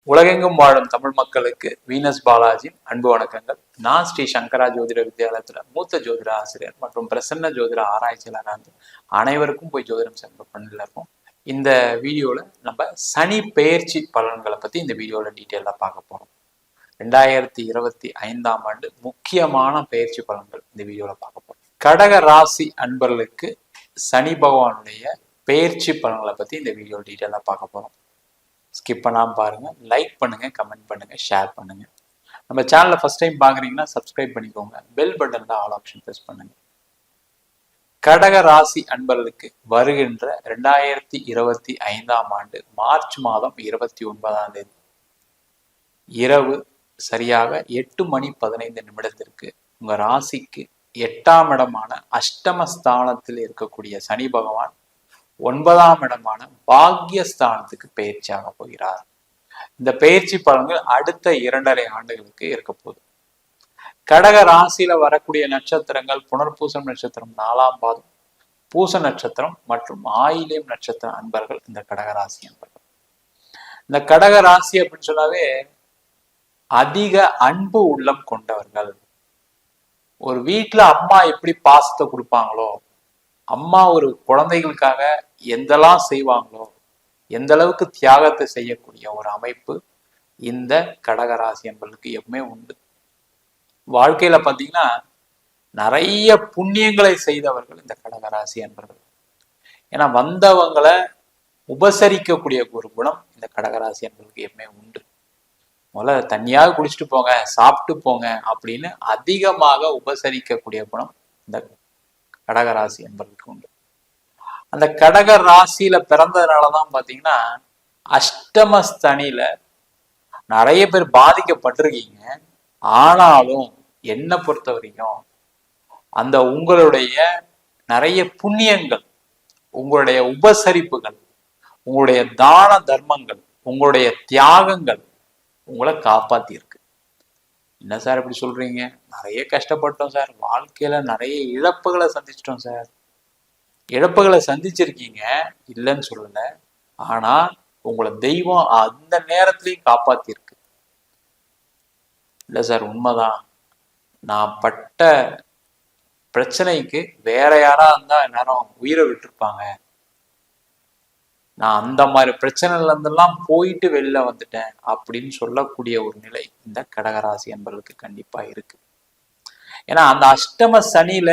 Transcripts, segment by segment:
உலகெங்கும் வாழும் தமிழ் மக்களுக்கு வீனஸ் பாலாஜியின் அன்பு வணக்கங்கள். நான் ஸ்ரீ சங்கரா ஜோதிட வித்யாலயத்துல மூத்த ஜோதிட ஆசிரியர் மற்றும் பிரசன்ன ஜோதிட ஆராய்ச்சியாளராக இருந்து அனைவருக்கும் போய் ஜோதிடம் சென்ற பண்ணில இருக்கோம். இந்த வீடியோல நம்ம சனி பெயர்ச்சி பலன்களை பத்தி இந்த வீடியோல டீட்டெயிலாக பார்க்க போறோம். 2025ஆம் ஆண்டு முக்கியமான பெயர்ச்சி பலன்கள் இந்த வீடியோல பார்க்க போறோம். கடக ராசி அன்பர்களுக்கு சனி பகவானுடைய பெயர்ச்சி பலன்களை பத்தி இந்த வீடியோ டீட்டெயிலாக பார்க்க போறோம். ஸ்கிப் பண்ணாமல் பாருங்க, லைக் பண்ணுங்க, கமெண்ட் பண்ணுங்க, ஷேர் பண்ணுங்க. நம்ம சேனலை ஃபர்ஸ்ட் டைம் பார்க்குறீங்கன்னா சப்ஸ்கிரைப் பண்ணிக்கோங்க. பெல் பட்டன்ல ஆல் ஆப்ஷன் ப்ரெஸ் பண்ணுங்க. கடக ராசி அன்பர்களுக்கு வருகின்ற 2025ஆம் ஆண்டு மார்ச் மாதம் 29ஆம் தேதி இரவு சரியாக 8:15 உங்க ராசிக்கு 8ஆம் இடமான அஷ்டமஸ்தானத்தில் இருக்கக்கூடிய சனி பகவான் 9ஆம் இடமான பாக்யஸ்தானத்துக்கு பயிற்சியாக போகிறார். இந்த பயிற்சி பலன்கள் அடுத்த 2.5 ஆண்டுகளுக்கு இருக்க போகுது. கடக ராசியில வரக்கூடிய நட்சத்திரங்கள் புனர்பூசம் நட்சத்திரம் 4ஆம் பாதம், பூச நட்சத்திரம் மற்றும் ஆயிலியம் நட்சத்திர அன்பர்கள் இந்த கடக ராசி அன்பர்கள். இந்த கடக ராசி அப்படின்னு சொன்னாவே அதிக அன்பு உள்ளம் கொண்டவர்கள். ஒரு வீட்டுல அம்மா எப்படி பாசத்தை கொடுப்பாங்களோ, அம்மா ஒரு குழந்தைகளுக்காக எந்தெல்லாம் செய்வாங்களோ, எந்த அளவுக்கு தியாகத்தை செய்யக்கூடிய ஒரு அமைப்பு இந்த கடகராசி என்பதற்கு எப்பவுமே உண்டு. வாழ்க்கையில பார்த்தீங்கன்னா நிறைய புண்ணியங்களை செய்தவர்கள் இந்த கடகராசி என்பவர்கள். ஏன்னா வந்தவங்களை உபசரிக்கக்கூடிய ஒரு குணம் இந்த கடகராசி என்பதற்கு எப்பவுமே உண்டு. முதல்ல தண்ணியாக குடிச்சிட்டு போங்க, சாப்பிட்டு போங்க அப்படின்னு அதிகமாக உபசரிக்கக்கூடிய குணம் இந்த கடகராசி என்பதற்கு உண்டு. அந்த கடக ராசியில பிறந்ததுனாலதான் பாத்தீங்கன்னா அஷ்டமஸ்தனில நிறைய பேர் பாதிக்கப்பட்டிருக்கீங்க. ஆனாலும் என்னை பொறுத்த வரைக்கும் அந்த உங்களுடைய நிறைய புண்ணியங்கள், உங்களுடைய உபசரிப்புகள், உங்களுடைய தான தர்மங்கள், உங்களுடைய தியாகங்கள் உங்களை காப்பாத்தி இருக்கு. என்ன சார் இப்படி சொல்றீங்க? நிறைய கஷ்டப்பட்டோம் சார், வாழ்க்கையில நிறைய இழப்புகளை சந்திச்சிட்டோம் சார். இழப்புகளை சந்திச்சிருக்கீங்க, இல்லைன்னு சொல்லல. ஆனா உங்களை தெய்வம் அந்த நேரத்திலையும் காப்பாத்திருக்கு. இல்ல சார் உண்மைதான், நான் பட்ட பிரச்சனைக்கு வேற யாரா இருந்தா நேரம் உயிரை விட்டுருப்பாங்க, நான் அந்த மாதிரி பிரச்சனைல இருந்தெல்லாம் போயிட்டு வெளில வந்துட்டேன் அப்படின்னு சொல்லக்கூடிய ஒரு நிலை இந்த கடகராசி என்பவர்களுக்கு கண்டிப்பா இருக்கு. ஏன்னா அந்த அஷ்டம சனியில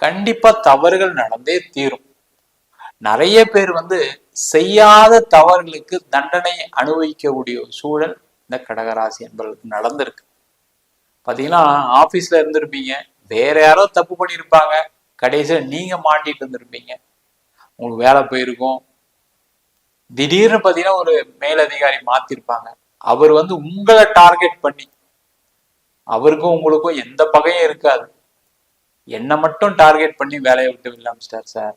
கண்டிப்பா தவறுகள் நடந்தே தீரும். நிறைய பேர் செய்யாத தவறுகளுக்கு தண்டனை அனுபவிக்கக்கூடிய சூழல் இந்த கடகராசி என்பவர்களுக்கு நடந்திருக்கு. பாத்தீங்கன்னா ஆபீஸ்ல இருந்திருப்பீங்க, வேற யாரோ தப்பு பண்ணியிருப்பாங்க, கடைசியில நீங்க மாட்டிட்டு இருந்திருப்பீங்க, உங்களுக்கு வேலை போயிருக்கும். திடீர்னு பாத்தீங்கன்னா ஒரு மேலதிகாரி மாத்திருப்பாங்க, அவர் உங்களை டார்கெட் பண்ணி, அவருக்கும் உங்களுக்கும் எந்த பகையும் இருக்காது, என்னை மட்டும் டார்கெட் பண்ணி வேலையை விட்டு விடலாம்ஸ்டார் சார்.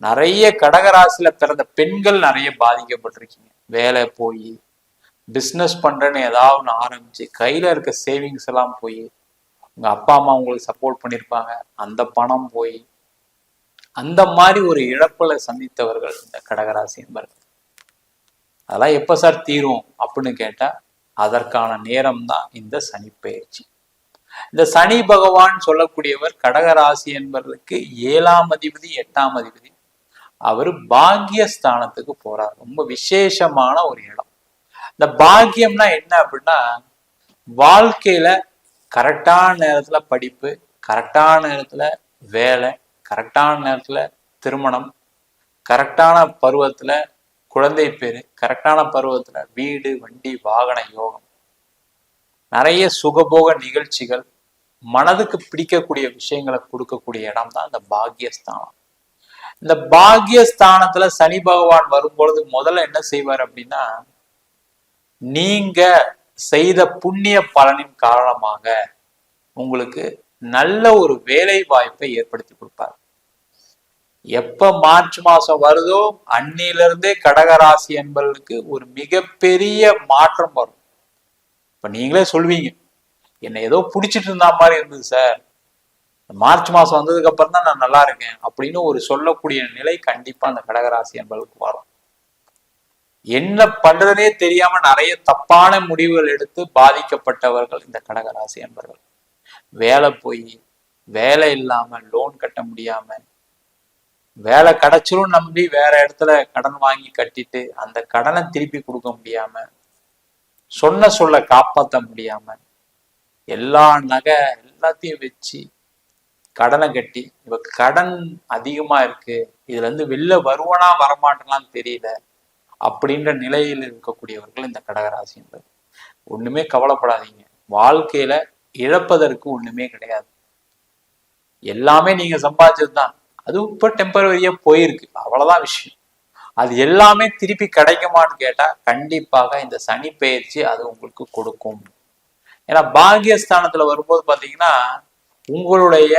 நிறைய கடகராசியில பிறந்த பெண்கள் நிறைய பாதிக்கப்பட்டிருக்கீங்க. வேலை போய் பிஸ்னஸ் பண்றேன்னு ஏதாவது ஒன்று ஆரம்பிச்சு கையில இருக்க சேவிங்ஸ் எல்லாம் போய், உங்க அப்பா அம்மா உங்களுக்கு சப்போர்ட் பண்ணியிருப்பாங்க, அந்த பணம் போய், அந்த மாதிரி ஒரு இழப்புல சந்தித்தவர்கள் இந்த கடகராசி என்பவர்கள். அதெல்லாம் எப்ப சார் தீரும் அப்படின்னு கேட்டா அதற்கான நேரம் தான் இந்த சனி பெயர்ச்சி. இந்த சனி பகவான் சொல்லக்கூடியவர் கடகராசி என்பவர்களுக்கு 7ஆம் அதிபதி 8ஆம் அதிபதி. அவர் பாக்யஸ்தானத்துக்கு போறார். ரொம்ப விசேஷமான ஒரு இடம். இந்த பாக்கியம்னா என்ன அப்படின்னா, வாழ்க்கையில கரெக்டான நேரத்துல படிப்பு, கரெக்டான நேரத்துல வேலை, கரெக்டான நேரத்துல திருமணம், கரெக்டான பருவத்துல குழந்தை பேரு, கரெக்டான பருவத்துல வீடு வண்டி வாகன யோகம், நிறைய சுகபோக நிகழ்ச்சிகள், மனதுக்கு பிடிக்கக்கூடிய விஷயங்களை கொடுக்கக்கூடிய இடம் தான் இந்த பாக்யஸ்தானம். இந்த பாக்யஸ்தானத்துல சனி பகவான் வரும்பொழுது முதல்ல என்ன செய்வார் அப்படின்னா, நீங்க செய்த புண்ணிய பலனின் காரணமாக உங்களுக்கு நல்ல ஒரு வேலை வாய்ப்பை ஏற்படுத்தி கொடுப்பார். எப்ப மார்ச் மாசம் வருதோ அன்னிலிருந்தே கடகராசி என்பவர்களுக்கு ஒரு மிகப்பெரிய மாற்றம் வரும். இப்ப நீங்களே சொல்வீங்க, என்னை ஏதோ பிடிச்சிட்டு இருந்தா மாதிரி இருந்தது சார், மார்ச் மாசம் வந்ததுக்கு அப்புறம் தான் நான் நல்லா இருக்கேன் அப்படின்னு ஒரு சொல்லக்கூடிய நிலை கண்டிப்பா அந்த கடகராசி என்பவர்களுக்கு வரும். என்ன பண்றதே தெரியாம நிறைய தப்பான முடிவுகள் எடுத்து பாதிக்கப்பட்டவர்கள் இந்த கடகராசி என்பவர்கள். வேலை போய் வேலை இல்லாம லோன் கட்ட முடியாம, வேலை கிடைச்சிரும் நம்பி வேற இடத்துல கடன் வாங்கி கட்டிட்டு அந்த கடனை திருப்பி கொடுக்க முடியாம, சொன்ன சொல்ல காப்பாற்ற முடியாம, எல்லா நகை எல்லாத்தையும் வச்சு கடனை கட்டி இவ கடன் அதிகமா இருக்கு, இதுல இருந்து வெளில வருவனா வரமாட்டேனான்னு தெரியல அப்படின்ற நிலையில் இருக்கக்கூடியவர்கள் இந்த கடகராசி என்பது. ஒண்ணுமே கவலைப்படாதீங்க, வாழ்க்கையில இழப்பதற்கு ஒண்ணுமே கிடையாது. எல்லாமே நீங்க சம்பாதிச்சதுதான், அது இப்ப டெம்பரவரியா போயிருக்கு, அவ்வளவுதான் விஷயம். அது எல்லாமே திருப்பி கிடைக்குமான்னு கேட்டா கண்டிப்பாக இந்த சனி பெயர்ச்சி அது உங்களுக்கு கொடுக்கும். ஏன்னா பாகியஸ்தானத்துல வரும்போது பாத்தீங்கன்னா உங்களுடைய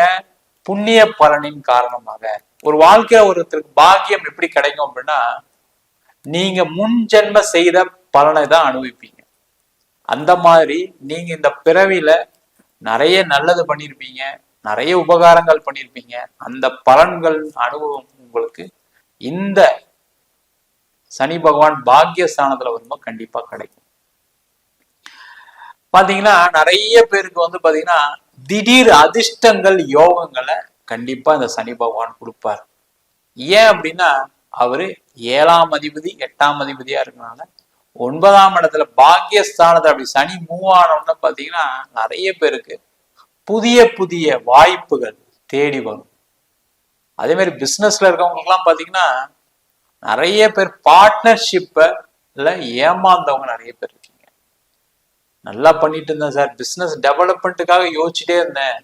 புண்ணிய பலனின் காரணமாக ஒரு வாழ்க்கையில ஒருத்தருக்கு பாக்கியம் எப்படி கிடைக்கும் அப்படின்னா, நீங்க முன் ஜென்ம செய்த பலனை தான் அனுபவிப்பீங்க. அந்த மாதிரி நீங்க இந்த பிறவியில நிறைய நல்லது பண்ணியிருப்பீங்க, நிறைய உபகாரங்கள் பண்ணியிருப்பீங்க, அந்த பலன்கள் அனுபவம் உங்களுக்கு இந்த சனி பகவான் பாக்கியஸ்தானத்துல வரும்போது கண்டிப்பா கிடைக்கும். பாத்தீங்கன்னா நிறைய பேருக்கு வந்து பாத்தீங்கன்னா திடீர் அதிர்ஷ்டங்கள் யோகங்களை கண்டிப்பா இந்த சனி பகவான் கொடுப்பார். ஏன் அப்படின்னா அவரு 7ஆம் அதிபதி 8ஆம் அதிபதியா இருக்கனால 9ஆம் இடத்துல பாக்கியஸ்தானத்தை அப்படி சனி மூவ் ஆனோம்னு பாத்தீங்கன்னா நிறைய பேருக்கு புதிய புதிய வாய்ப்புகள் தேடி வரும். அதே மாதிரி பிசினஸ்ல இருக்கவங்களுக்கு எல்லாம் பாத்தீங்கன்னா நிறைய பேர் பார்ட்னர்ஷிப்ல ஏமாந்தவங்க நிறைய பேர் இருக்கீங்க. நல்லா பண்ணிட்டு இருந்தேன் சார், பிசினஸ் டெவலப்மெண்ட்டுக்காக யோசிச்சுட்டே இருந்தேன்,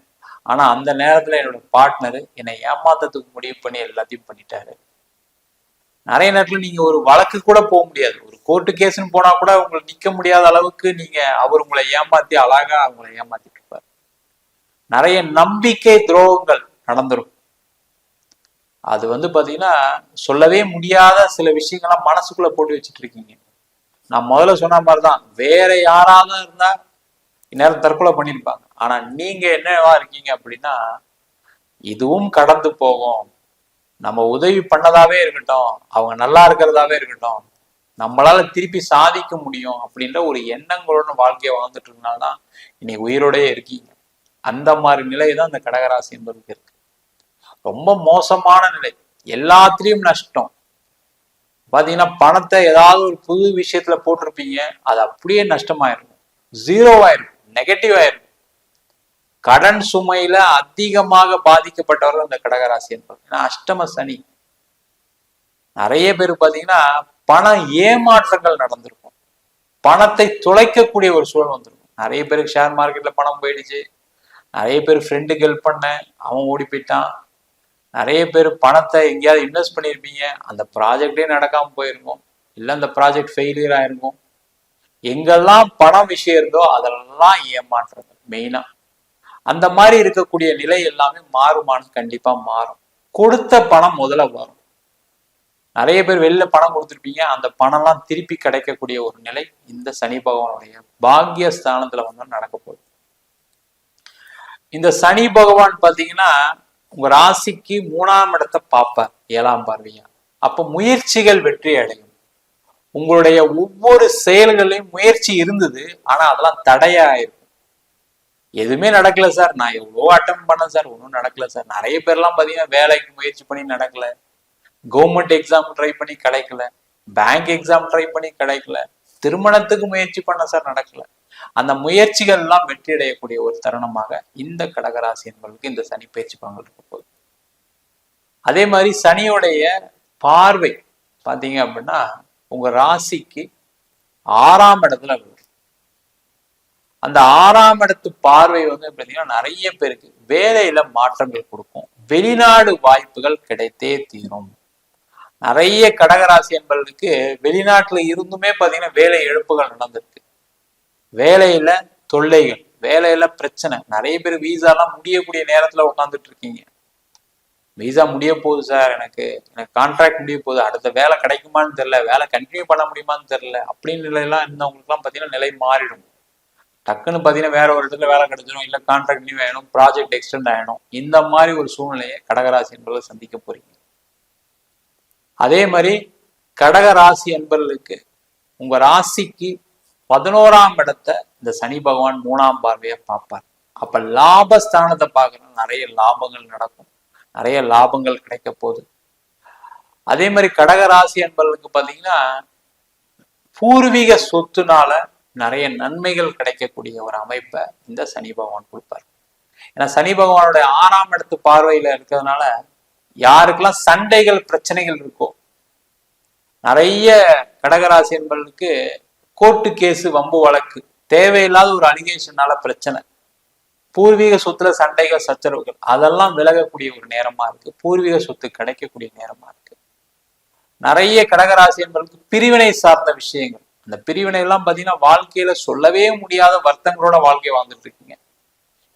ஆனா அந்த நேரத்துல என்னோட பார்ட்னர் என்னை ஏமாத்தத்துக்கு முடிவு பண்ணி எல்லாத்தையும் பண்ணிட்டாரு. நிறைய நேரத்துல நீங்க ஒரு வழக்கு கூட போக முடியாது, ஒரு கோர்ட்டு கேஸ்ன்னு போனா கூட உங்களுக்கு நிக்க முடியாத அளவுக்கு நீங்க அவர் உங்களை ஏமாத்தி அழகா அவங்களை ஏமாத்திட்டு இருப்பார். நிறைய நம்பிக்கை துரோகங்கள் நடந்துரும். அது வந்து பாத்தீங்கன்னா சொல்லவே முடியாத சில விஷயங்கள்லாம் மனசுக்குள்ள போட்டு வச்சுட்டு இருக்கீங்க. நான் முதல்ல சொன்ன மாதிரிதான், வேற யாராவது இருந்தா இந்நேரம் தற்கொலை பண்ணிருப்பாங்க. ஆனா நீங்க என்னவா இருக்கீங்க அப்படின்னா, இதுவும் கடந்து போகும், நம்ம உதவி பண்ணதாவே இருக்கட்டும், அவங்க நல்லா இருக்கிறதாவே இருக்கட்டும், நம்மளால திருப்பி சாதிக்க முடியும் அப்படின்ற ஒரு எண்ணங்களோட வாழ்க்கையை வாழ்ந்துட்டு இருக்கனால்தான் இன்னைக்கு உயிரோடய இருக்கீங்க. அந்த மாதிரி நிலை தான் இந்த கடகராசி என்பதுக்கு இருக்கு. ரொம்ப மோசமான நிலை, எல்லாத்திலையும் நஷ்டம். பாத்தீங்கன்னா பணத்தை ஏதாவது ஒரு புது விஷயத்துல போட்டிருப்பீங்க, அது அப்படியே நஷ்டமாயிருக்கும், ஜீரோவாயிருக்கும், நெகட்டிவாயிருக்கும். கடன் சுமையில அதிகமாக பாதிக்கப்பட்டவர்கள் இந்த கடகராசி என்பது. ஏன்னா அஷ்டம சனி. நிறைய பேர் பாத்தீங்கன்னா பண ஏமாற்றங்கள் நடந்திருக்கும், பணத்தை துளைக்கக்கூடிய ஒரு சூழல் வந்திருக்கும். நிறைய பேருக்கு ஷேர் மார்க்கெட்ல பணம் போயிடுச்சு, நிறைய பேர் ஃப்ரெண்டுக்கு ஹெல்ப் பண்ண அவன் ஓடி போயிட்டான், நிறைய பேர் பணத்தை எங்கேயாவது இன்வெஸ்ட் பண்ணியிருப்பீங்க, அந்த ப்ராஜெக்டே நடக்காம போயிருக்கும், இல்லை அந்த ப்ராஜெக்ட் ஃபெயிலியர் ஆயிருக்கும். எங்கெல்லாம் பணம் விஷயம் இருந்தோ அதெல்லாம் ஏமாற்றுறது மெயினா. அந்த மாதிரி இருக்கக்கூடிய நிலை எல்லாமே மாறுமானு கண்டிப்பா மாறும். கொடுத்த பணம் முதல்ல வரும். நிறைய பேர் வெளில பணம் கொடுத்துருப்பீங்க, அந்த பணம்லாம் திருப்பி கிடைக்கக்கூடிய ஒரு நிலை இந்த சனி பகவானுடைய பாக்கியஸ்தானத்துல வந்து நடக்க போகுது. இந்த சனி பகவான் பாத்தீங்கன்னா உங்க ராசிக்கு 3ஆம் இடத்தை பார்ப்பார் 7ஆம் பார்வையா. அப்ப முயற்சிகள் வெற்றி அடையும். உங்களுடைய ஒவ்வொரு செயல்களையும் முயற்சி இருந்தது, ஆனா அதெல்லாம் தடையா இருக்கும். எதுவுமே நடக்கல சார், நான் எவ்வளோ அட்டம் பண்ணேன் சார், ஒன்றும் நடக்கல சார். நிறைய பேர்லாம் பாத்தீங்கன்னா வேலைக்கு முயற்சி பண்ணி நடக்கல, கவர்மெண்ட் எக்ஸாம் ட்ரை பண்ணி கிடைக்கல, பேங்க் எக்ஸாம் ட்ரை பண்ணி கிடைக்கல, திருமணத்துக்கு முயற்சி பண்ண சார் நடக்கல. அந்த முயற்சிகள் எல்லாம் வெற்றி அடையக்கூடிய ஒரு தருணமாக இந்த கடகராசி என்பவர்களுக்கு இந்த சனி பயிற்சி பலன்கள் இருக்க போகுது. அதே மாதிரி சனியோடைய பார்வை பாத்தீங்க அப்படின்னா உங்க ராசிக்கு 6ஆம் இடத்துல வரும். அந்த 6ஆம் இடத்து பார்வை வந்து பாத்தீங்கன்னா நிறைய பேருக்கு வேலையில மாற்றங்கள் கொடுக்கும், வெளிநாடு வாய்ப்புகள் கிடைத்தே தீரும். நிறைய கடகராசி என்பவர்களுக்கு வெளிநாட்டுல இருந்துமே பாத்தீங்கன்னா வேலை இழப்புகள் நடந்திருக்கு, வேலையில தொல்லைகள், வேலையில பிரச்சனை. நிறைய பேர் வீசாலாம் முடியக்கூடிய நேரத்துல உட்காந்துட்டு இருக்கீங்க, வீசா முடிய போகுது சார், எனக்கு கான்ட்ராக்ட் முடிய போகுது, அடுத்த வேலை கிடைக்குமான்னு தெரியல, வேலை கண்டினியூ பண்ண முடியுமான்னு தெரியல அப்படின்னு நிலையெல்லாம் இருந்தவங்களுக்கு எல்லாம் பாத்தீங்கன்னா நிலை மாறிடும். டக்குன்னு பாத்தீங்கன்னா வேற ஒரு இடத்துல வேலை கிடைச்சிடும், இல்ல கான்ட்ராக்ட் நியூ ஆயிடும், ப்ராஜெக்ட் எக்ஸ்டெண்ட் ஆயிடும். இந்த மாதிரி ஒரு சூழ்நிலையை கடகராசி என்பவர்கள் சந்திக்க போறீங்க. அதே மாதிரி கடகராசி என்பவர்களுக்கு உங்க ராசிக்கு 11ஆம் இடத்தை இந்த சனி பகவான் 3ஆம் பார்வையா பார்ப்பார். அப்ப லாபஸ்தானத்தை பார்க்கணும், நிறைய லாபங்கள் நடக்கும், நிறைய லாபங்கள் கிடைக்க போகுது. அதே மாதிரி கடக ராசி என்பவர்களுக்கு பாத்தீங்கன்னா பூர்வீக சொத்துனால நிறைய நன்மைகள் கிடைக்கக்கூடிய ஒரு அமைப்பை இந்த சனி பகவான் கொடுப்பார். ஏன்னா சனி பகவானுடைய 6ஆம் இடத்து பார்வையில இருக்கிறதுனால யாருக்கெல்லாம் சண்டைகள் பிரச்சனைகள் இருக்கோ, நிறைய கடகராசி என்பவர்களுக்கு கோர்ட்டு கேஸு வம்பு வழக்கு, தேவையில்லாத ஒரு அலிகேஷனால பிரச்சனை, பூர்வீக சொத்துல சண்டைகள் சச்சரவுகள், அதெல்லாம் விலகக்கூடிய ஒரு நேரமா இருக்கு. பூர்வீக சொத்து கிடைக்கக்கூடிய நேரமா இருக்கு. நிறைய கடகராசி என்பவர்களுக்கு பிரிவினை சார்ந்த விஷயங்கள், அந்த பிரிவினை எல்லாம் பாத்தீங்கன்னா வாழ்க்கையில சொல்லவே முடியாத வருத்தங்களோட வாழ்க்கையை வாழ்ந்துட்டு இருக்கீங்க.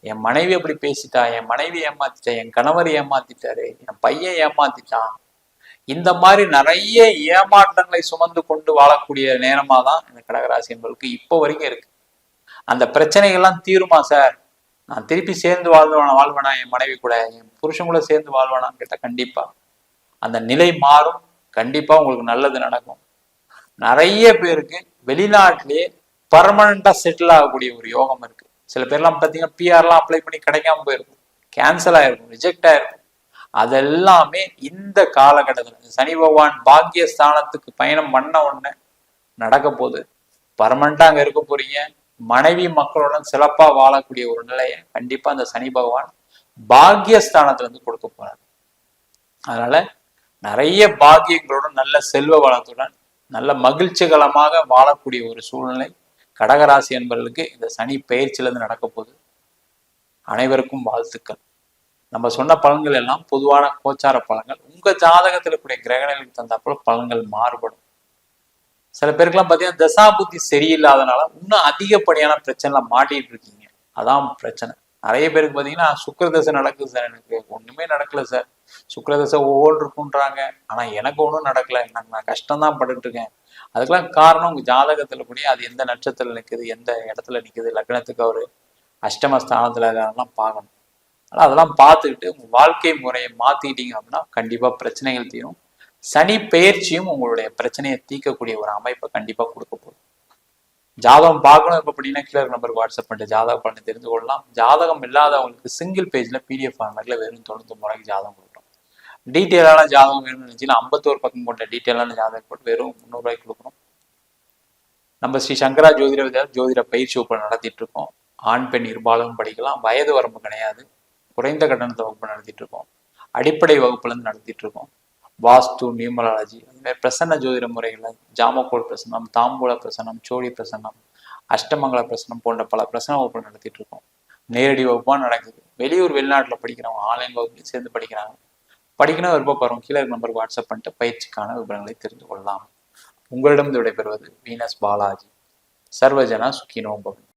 என் மனைவி அப்படி பேசிட்டா, என் மனைவி ஏமாத்திட்டா, என் கணவர் ஏமாத்திட்டாரு, என் பையன் ஏமாத்திட்டான், இந்த மாதிரி நிறைய ஏமாற்றங்களை சுமந்து கொண்டு வாழக்கூடிய நேரமா தான் இந்த கடகராசி என்பவர்களுக்கு இப்போ வரைக்கும் இருக்கு. அந்த பிரச்சனைகள்லாம் தீருமா சார், நான் திருப்பி சேர்ந்து வாழ்வேனா என் மனைவி கூட, என் புருஷன் கூட சேர்ந்து வாழ்வேனான்னு கேட்டா கண்டிப்பா அந்த நிலை மாறும். கண்டிப்பா உங்களுக்கு நல்லது நடக்கும். நிறைய பேருக்கு வெளிநாட்டிலேயே பர்மனண்டா செட்டில் ஆகக்கூடிய ஒரு யோகம் இருக்கு. சில பேர்லாம் பார்த்தீங்கன்னா பிஆர்லாம் அப்ளை பண்ணி கிடைக்காம போயிருக்கும், கேன்சல் ஆயிருக்கும், ரிஜெக்ட் ஆயிருக்கும். அதெல்லாமே இந்த காலகட்டத்தில் சனி பகவான் பாக்கியஸ்தானத்துக்கு பயணம் பண்ண உடனே நடக்க போகுது. பர்மனண்டா அங்க இருக்க போறீங்க. மனைவி மக்களுடன் சிறப்பா வாழக்கூடிய ஒரு நிலையை கண்டிப்பா அந்த சனி பகவான் பாக்கியஸ்தானத்துல இருந்து கொடுக்க போறாரு. அதனால நிறைய பாக்கியங்களுடன் நல்ல செல்வ வளத்துடன் நல்ல மகிழ்ச்சிகரமாக வாழக்கூடிய ஒரு சூழ்நிலை கடகராசி என்பவர்களுக்கு இந்த சனி பெயர்ச்சியிலிருந்து நடக்க போகுது. அனைவருக்கும் வாழ்த்துக்கள். நம்ம சொன்ன பலன்கள் எல்லாம் பொதுவான கோச்சார பலன்கள். உங்க ஜாதகத்தில் இருக்கக்கூடிய கிரகணிகளுக்கு தந்தாப்புல பலன்கள் மாறுபடும். சில பேருக்குலாம் பார்த்தீங்கன்னா தசா புத்தி சரியில்லாதனால இன்னும் அதிகப்படியான பிரச்சனை மாட்டிட்டு இருக்கீங்க. அதான் பிரச்சனை. நிறைய பேருக்கு பார்த்தீங்கன்னா சுக்கிரதசை நடக்குது சார், எனக்கு ஒண்ணுமே நடக்கல சார், சுக்கிரதசை ஒவ்வொன்று இருக்குன்றாங்க, ஆனா எனக்கு ஒன்றும் நடக்கல, நான் கஷ்டம்தான் பட்டுட்டு இருக்கேன். அதுக்கெல்லாம் காரணம் உங்க ஜாதகத்துல கூடிய அது எந்த நட்சத்திரத்துல நிற்குது, எந்த இடத்துல நிற்குது, லக்னத்துக்கு அவரு அஷ்டமஸ்தானத்துல அதெல்லாம் பார்க்கணும். ஆனால் அதெல்லாம் பார்த்துக்கிட்டு உங்க வாழ்க்கை முறையை மாத்திக்கிட்டீங்க அப்படின்னா கண்டிப்பா பிரச்சனைகள் தீரும். சனி பெயர்ச்சியும் உங்களுடைய பிரச்சனையை தீர்க்கக்கூடிய ஒரு அமைப்பை கண்டிப்பா கொடுக்க போகுது. ஜாதகம் பார்க்கணும் இப்போ அப்படின்னா கீழே நம்பருக்கு வாட்ஸ்அப் பண்ணிட்டு ஜாதக பலனை தெரிந்து கொள்ளலாம். ஜாதகம் இல்லாதவங்களுக்கு சிங்கிள் பேஜ்ல பிடிஎஃப் ஃபார்மேட்ல வெறும் 99 ரூபாய்க்கு ஜாதகம் கொடுக்குறோம். டீட்டெயிலான ஜாதகம் வேணும்னு நினைச்சுன்னா 51 பக்கம் போட்ட டீட்டெயிலான ஜாதகம் போட்டு வெறும் 300 ரூபாய்க்கு கொடுக்குறோம். நம்ம ஸ்ரீ சங்கரா ஜோதிட வித்யாலயா ஜோதிட பயிற்சி வகுப்பு நடத்திட்டு இருக்கோம். ஆண் பெண் இருபாலரும் படிக்கலாம், வயது வரம்பு கிடையாது, குறைந்த கட்டணத்தை வகுப்பு நடத்திட்டு இருக்கோம், அடிப்படை வகுப்புல இருந்து நடத்திட்டு இருக்கோம். வாஸ்து, நியூமராலஜி, அந்த மாதிரி பிரசன்ன ஜோதிட முறைகளை, ஜாமக்கோள் பிரசனம், தாம்பூல பிரசனம், சோழி பிரசனம், அஷ்டமங்கல பிரசனம் போன்ற பல பிரசன வகுப்புகள் நடத்திட்டு இருக்கோம். நேரடி வகுப்பா நடக்குது. வெளியூர் வெளிநாட்டுல படிக்கிறவங்க ஆன்லைன் வகுப்புலையும் சேர்ந்து படிக்கிறாங்க. படிக்கணும் விருப்பப்படுறோம் கீழே நம்பருக்கு வாட்ஸ்அப் பண்ணிட்டு பயிற்சிக்கான விவரங்களை தெரிந்து கொள்ளலாம். உங்களிடம் விடைபெறுவது வீனஸ் பாலாஜி. சர்வஜனா சுகினோ பவந்து.